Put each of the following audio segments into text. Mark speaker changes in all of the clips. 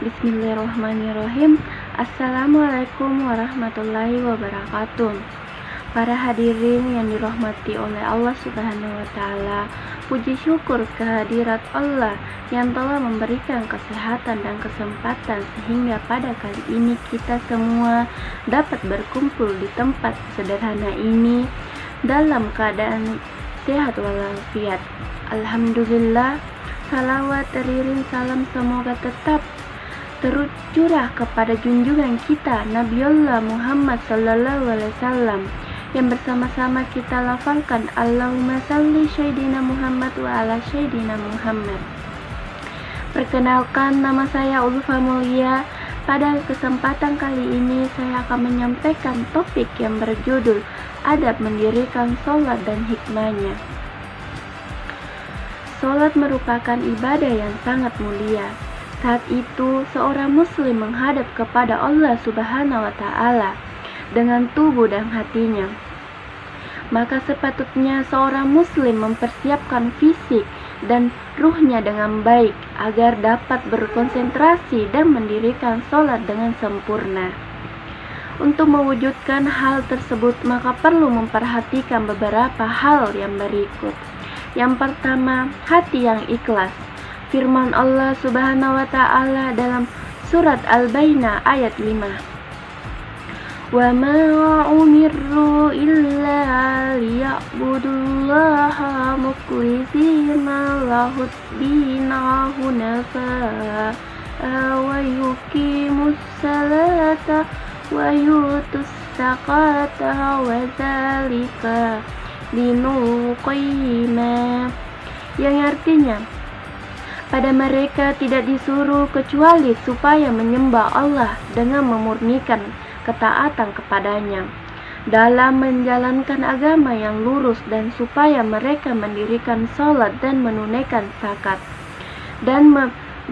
Speaker 1: Bismillahirrahmanirrahim. Assalamualaikum warahmatullahi wabarakatuh. Para hadirin yang dirahmati oleh Allah Subhanahu wa Ta'ala, puji syukur kehadirat Allah yang telah memberikan kesehatan dan kesempatan sehingga pada kali ini kita semua dapat berkumpul di tempat sederhana ini dalam keadaan sehat walafiat. Alhamdulillah, salawat teriring salam semoga tetap tercurah kepada junjungan kita Nabiullah Muhammad sallallahu alaihi wasallam yang bersama-sama kita lafalkan Allahumma salli sayyidina Muhammad wa ala sayyidina Muhammad. Perkenalkan, nama saya Ulfa Mulia. Pada kesempatan kali ini saya akan menyampaikan topik yang berjudul adab mendirikan sholat dan hikmahnya. Sholat merupakan ibadah yang sangat mulia. Saat itu seorang muslim menghadap kepada Allah Subhanahu wa Ta'ala dengan tubuh dan hatinya. Maka sepatutnya seorang muslim mempersiapkan fisik dan ruhnya dengan baik agar dapat berkonsentrasi dan mendirikan sholat dengan sempurna. Untuk mewujudkan hal tersebut maka perlu memperhatikan beberapa hal yang berikut. Yang pertama, hati yang ikhlas. Firman Allah Subhanahu wa Ta'ala dalam surat Al-Bayyinah ayat 5. Wa ma umirru illa liya'budullaha mukhlishina lahud-dina hunafa wa yuqimus salata wa yutus zakata wa dzalika dinul qayyimah, yang artinya pada mereka tidak disuruh kecuali supaya menyembah Allah dengan memurnikan ketaatan kepadanya dalam menjalankan agama yang lurus dan supaya mereka mendirikan sholat dan menunaikan zakat. Dan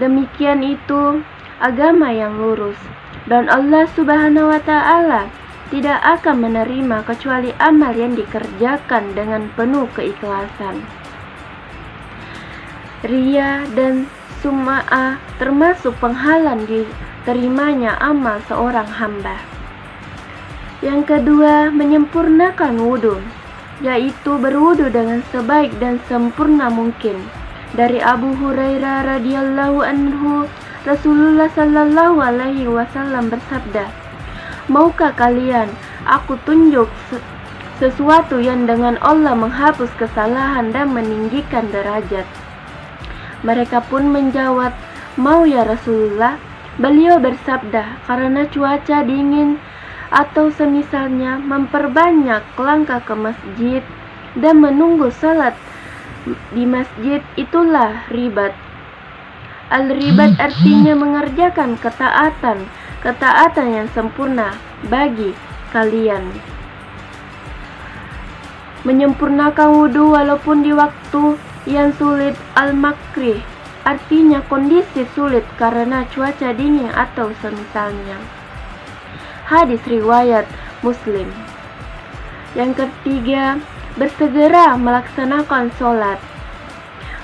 Speaker 1: demikian itu agama yang lurus. Dan Allah Subhanahu wa Ta'ala tidak akan menerima kecuali amal yang dikerjakan dengan penuh keikhlasan. Riya dan sum'ah termasuk penghalang diterimanya amal seorang hamba. Yang kedua, menyempurnakan wudhu, yaitu berwudhu dengan sebaik dan sempurna mungkin. Dari Abu Hurairah radhiyallahu anhu, Rasulullah sallallahu alaihi wasallam bersabda, "Maukah kalian aku tunjuk sesuatu yang dengan Allah menghapus kesalahan dan meninggikan derajat?" Mereka pun menjawab, "Mau ya Rasulullah." Beliau bersabda, "Karena cuaca dingin atau semisalnya memperbanyak langkah ke masjid dan menunggu salat di masjid, itulah ribat." Al-ribat artinya mengerjakan ketaatan yang sempurna bagi kalian. Menyempurnakan wudhu walaupun di waktu yang sulit. Al-makrih artinya kondisi sulit karena cuaca dingin atau semisalnya. Hadis riwayat Muslim. Yang ketiga, bersegera melaksanakan sholat.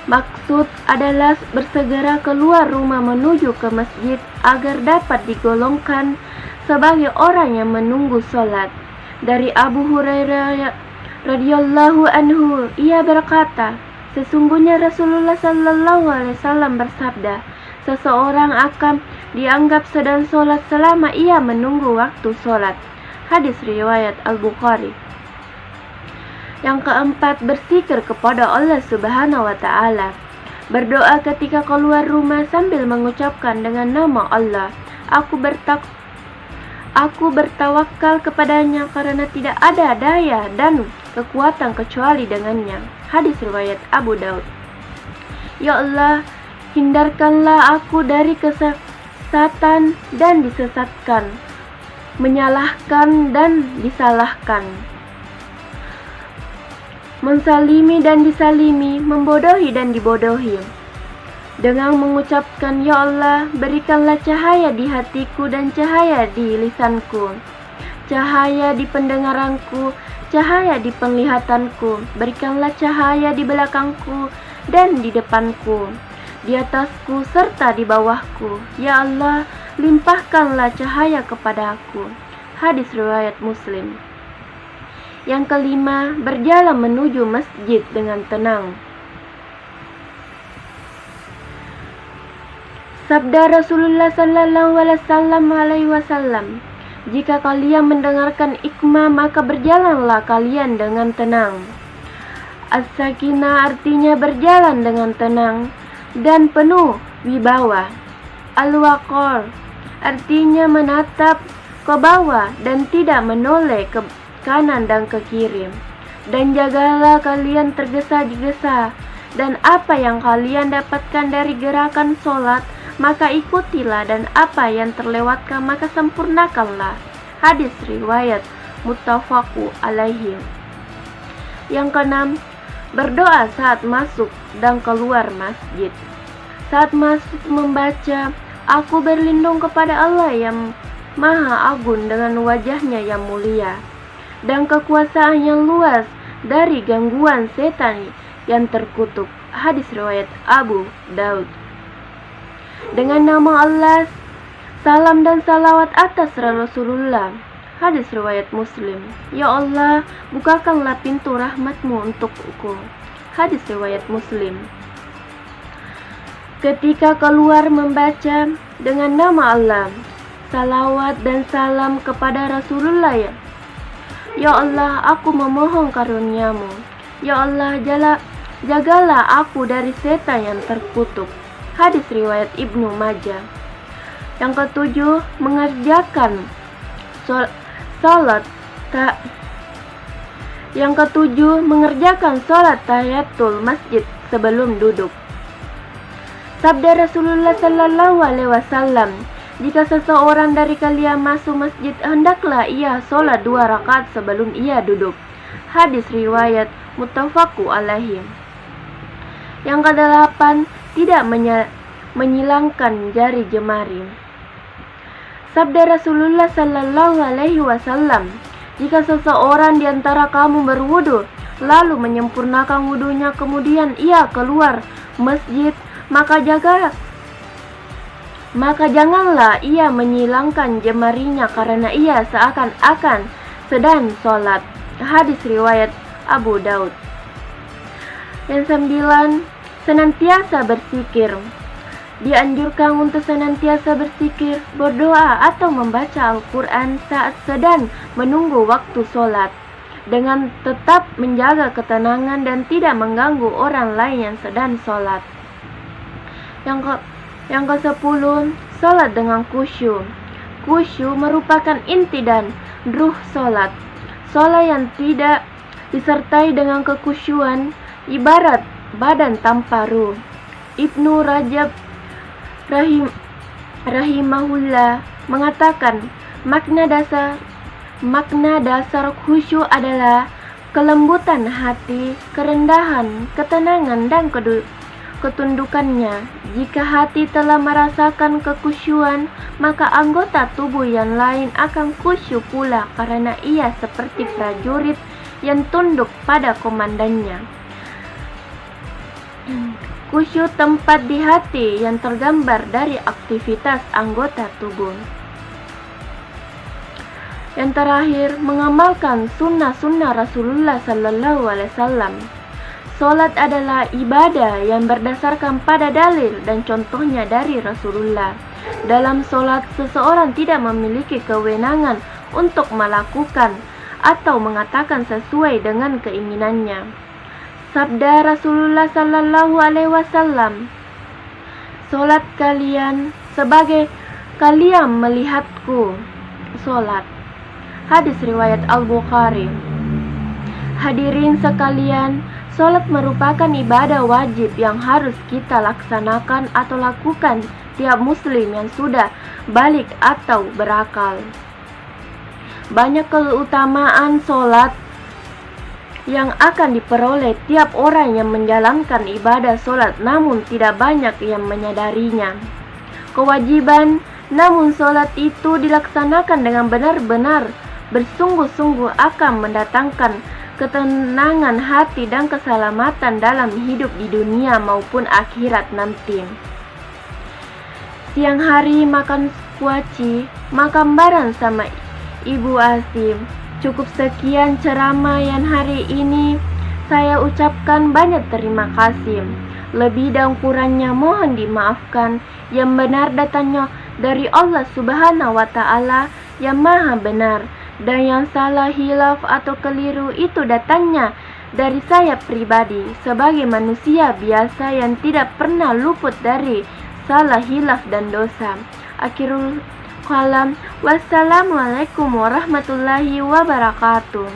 Speaker 1: Maksud adalah bersegera keluar rumah menuju ke masjid agar dapat digolongkan sebagai orang yang menunggu sholat. Dari Abu Hurairah radhiyallahu anhu, ia berkata, sesungguhnya Rasulullah sallallahu alaihi wasallam bersabda, seseorang akan dianggap sedang sholat selama ia menunggu waktu sholat. Hadis riwayat Al-Bukhari. Yang keempat, berzikir kepada Allah Subhanahu wa Ta'ala. Berdoa ketika keluar rumah sambil mengucapkan dengan nama Allah, Aku bertawakal kepadanya karena tidak ada daya dan kekuatan kecuali dengannya. Hadis riwayat Abu Daud. Ya Allah, hindarkanlah aku dari kesesatan dan disesatkan, menyalahkan dan disalahkan, mensalimi dan disalimi, membodohi dan dibodohi. Dengan mengucapkan, Ya Allah, berikanlah cahaya di hatiku dan cahaya di lisanku, cahaya di pendengaranku, cahaya di penglihatanku, berikanlah cahaya di belakangku dan di depanku, di atasku serta di bawahku. Ya Allah, limpahkanlah cahaya kepada aku. Hadis riwayat Muslim. Yang kelima, berjalan menuju masjid dengan tenang. Sabda Rasulullah sallallahu alaihi wasallam, jika kalian mendengarkan ikmah maka berjalanlah kalian dengan tenang. As-sakinah artinya berjalan dengan tenang dan penuh wibawa. Al-waqar artinya menatap ke bawah dan tidak menoleh ke kanan dan ke kiri. Dan jagalah kalian tergesa-gesa, dan apa yang kalian dapatkan dari gerakan sholat maka ikutilah, dan apa yang terlewatkan maka sempurnakanlah. Hadis riwayat muttafaqu alaihi. Yang keenam, berdoa saat masuk dan keluar masjid. Saat masuk membaca, aku berlindung kepada Allah yang Maha Agung dengan wajahnya yang mulia dan kekuasaan yang luas dari gangguan setan yang terkutuk. Hadis riwayat Abu Daud. Dengan nama Allah, salam dan salawat atas Rasulullah. Hadis riwayat Muslim. Ya Allah, bukakanlah pintu rahmat-Mu untukku. Hadis riwayat Muslim. Ketika keluar membaca dengan nama Allah, salawat dan salam kepada Rasulullah. Ya Allah, aku memohon karunia-Mu. Ya Allah, jagalah aku dari setan yang terkutuk. Hadis riwayat Ibnu Majah. Yang ketujuh, mengerjakan sholat tahiyatul masjid sebelum duduk. Sabda Rasulullah sallallahu alaihi wasallam, jika seseorang dari kalian masuk masjid, hendaklah ia sholat 2 rakaat sebelum ia duduk. Hadis riwayat muttafaqu alaihi. Yang kedelapan, tidak menyilangkan jari jemari. Sabda Rasulullah sallallahu alaihi wasallam, jika seseorang di antara kamu berwudu lalu menyempurnakan wudunya kemudian ia keluar masjid, maka janganlah ia menyilangkan jemarinya karena ia seakan-akan sedang sholat. Hadis riwayat Abu Daud. Yang 9, senantiasa berzikir. Dianjurkan untuk senantiasa berzikir, berdoa atau membaca Al-Quran saat sedang menunggu waktu sholat, dengan tetap menjaga ketenangan dan tidak mengganggu orang lain yang sedang sholat. Yang ke-10, sholat dengan khusyuk. Khusyuk merupakan inti dan ruh sholat. Sholat yang tidak disertai dengan kekhusyuan ibarat badan tanpa ruh. Ibnu Rajab rahimahullah mengatakan, makna dasar khusyuk adalah kelembutan hati, kerendahan, ketenangan dan ketundukannya. Jika hati telah merasakan kekhusyuan, maka anggota tubuh yang lain akan khusyuk pula karena ia seperti prajurit yang tunduk pada komandannya. Khusyuk tempat di hati yang tergambar dari aktivitas anggota tubuh. Yang terakhir, mengamalkan sunnah-sunnah Rasulullah sallallahu alaihi wasallam. Salat adalah ibadah yang berdasarkan pada dalil dan contohnya dari Rasulullah. Dalam salat, seseorang tidak memiliki kewenangan untuk melakukan atau mengatakan sesuai dengan keinginannya. Sabda Rasulullah sallallahu alaihi wasallam, salat kalian sebagai kalian melihatku salat. Hadis riwayat Al-Bukhari. Hadirin sekalian, salat merupakan ibadah wajib yang harus kita laksanakan atau lakukan tiap muslim yang sudah balik atau berakal. Banyak keutamaan salat yang akan diperoleh tiap orang yang menjalankan ibadah salat, namun tidak banyak yang menyadarinya. Kewajiban, namun salat itu dilaksanakan dengan benar-benar bersungguh-sungguh akan mendatangkan ketenangan hati dan keselamatan dalam hidup di dunia maupun akhirat nanti. Siang hari makan kuaci, makan bareng sama Ibu Asim. Cukup sekian ceramah yang hari ini. Saya ucapkan banyak terima kasih. Lebih dan kurangnya mohon dimaafkan. Yang benar datangnya dari Allah Subhanahu wa Ta'ala yang Maha Benar, dan yang salah, hilaf atau keliru itu datangnya dari saya pribadi sebagai manusia biasa yang tidak pernah luput dari salah, hilaf dan dosa. Akhirul kalam. Wassalamualaikum warahmatullahi wabarakatuh.